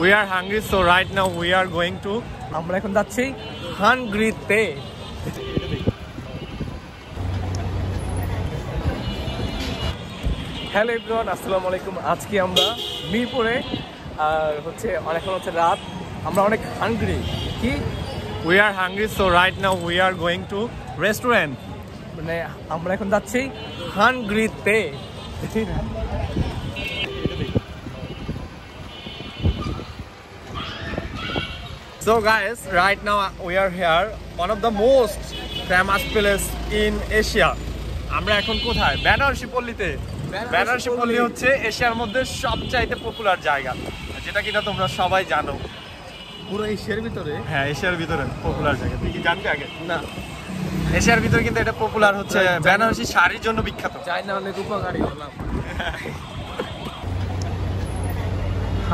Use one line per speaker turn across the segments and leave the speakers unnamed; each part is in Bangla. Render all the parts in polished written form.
We are hungry, so right now we are going to. আমরা এখন যাচ্ছি হাঙ্গরিতে। হ্যালো এভরিওয়ান, আসসালামু আলাইকুম। আজকে আমরা মিরপুরে আর এখন হচ্ছে রাত। আমরা অনেক হাঙ্গরি। কি? We are hungry, so right now we are going to restaurant. মানে আমরা এখন যাচ্ছি হাঙ্গরিতে। So guys, right now we are here, one of the most famous place in Asia. আমরা এখন কোথায়? বেনারসি পল্লীতে। বেনারসি পল্লী হচ্ছে এশিয়ার মধ্যে সবচাইতে পপুলার জায়গা, যেটা কিনা তোমরা সবাই জানো।
পুরো এশিয়ার ভিতরে?
হ্যাঁ, এশিয়ার ভিতরে পপুলার জায়গা। তুই কি জানবি আগে? না। এশিয়ার ভিতরে কিন্তু এটা পপুলার হচ্ছে, বেনারসি শাড়ির জন্য বিখ্যাত।
চাই না অনেক উপকারী হলাম।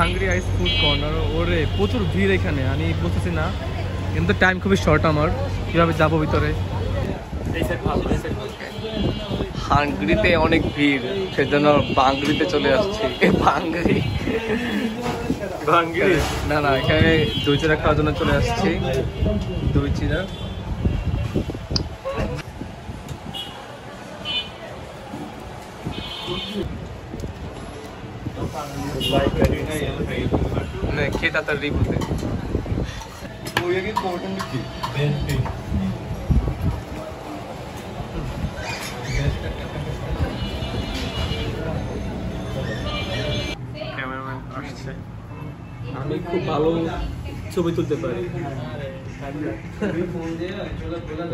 হাঙ্গরি আইস ফুড কর্নার, ওরে প্রচুর ভিড় এখানে, আমি বুঝতেছি না, কিন্তু টাইম খুবই শর্ট আমার, কিভাবে যাবো ভিতরে।
হাঙ্গরিতে অনেক ভিড়, সেজন্য বাঙ্গরিতে চলে আসছি। বাঙ্গরি না না, এখানে দই চিরা খাওয়ার জন্য চলে আসছি। দই চিরা খেতা তার রিপুতে
ক্যামেরাম্যান আসছে।
আমি খুব ভালো ছবি তুলতে পারি।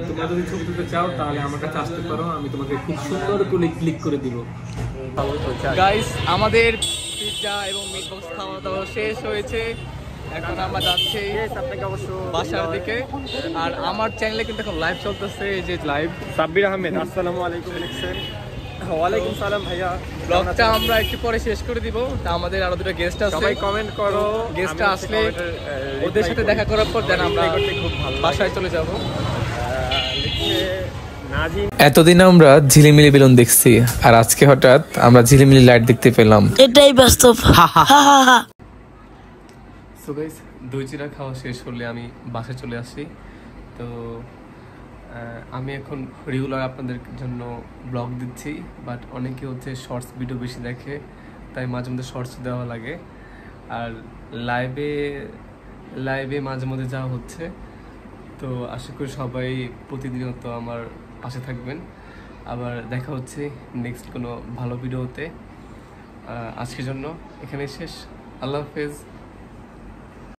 তোমরা যদি ছবি তুলতে চাও তাহলে আমার কাছে আসতে পারো, আমি তোমাকে খুব সুন্দর করে ক্লিক করে দিব। গাইস, আমাদের পিৎজা এবং মিট বক্স খাওয়া দাওয়া শেষ হয়েছে। এখন আমরা যাচ্ছি আপনাকে অবশ্য বাসার দিকে। আর আমার চ্যানেলে কিন্তু এখন লাইভ চলতেছে, এই যে লাইভ।
সাব্বির আহমেদ, আসসালামু আলাইকুম লিখছেন।
ওয়ালাইকুম সালাম ভাইয়া। ব্লগটা আমরা একটু পরে শেষ করে দিব। তা আমাদের আরো দুটো গেস্ট আছে,
সবাই কমেন্ট করো।
গেস্টটা আসলে ওদের সাথে দেখা করার পর দেন আমরা বাসায় চলে যাব।
এতদিন আমরা ঝিলিমিলি বেলুন দেখছি, আর আজকে হঠাৎ আমরা ঝিলিমিলি লাইট দেখতে পেলাম।
এটাই বাস্তব।
সো গাইস, দই চিরা খাওয়া শেষ করলে আমি বাসায় চলে আসি। তো আমি এখন রেগুলার আপনাদের জন্য ব্লগ দিচ্ছি, বাট অনেকে হচ্ছে শর্টস ভিডিও বেশি দেখে, তাই মাঝে মধ্যে শর্টস দেওয়া লাগে। আর লাইভে মাঝে মধ্যে যাওয়া হচ্ছে। তো আশা করি সবাই প্রতিদিনত আমার পাশে থাকবেন। আবার দেখা হচ্ছে নেক্সট কোনো ভালো ভিডিওতে। আজকের জন্য এখানেই শেষ। আল্লাহ হাফেজ।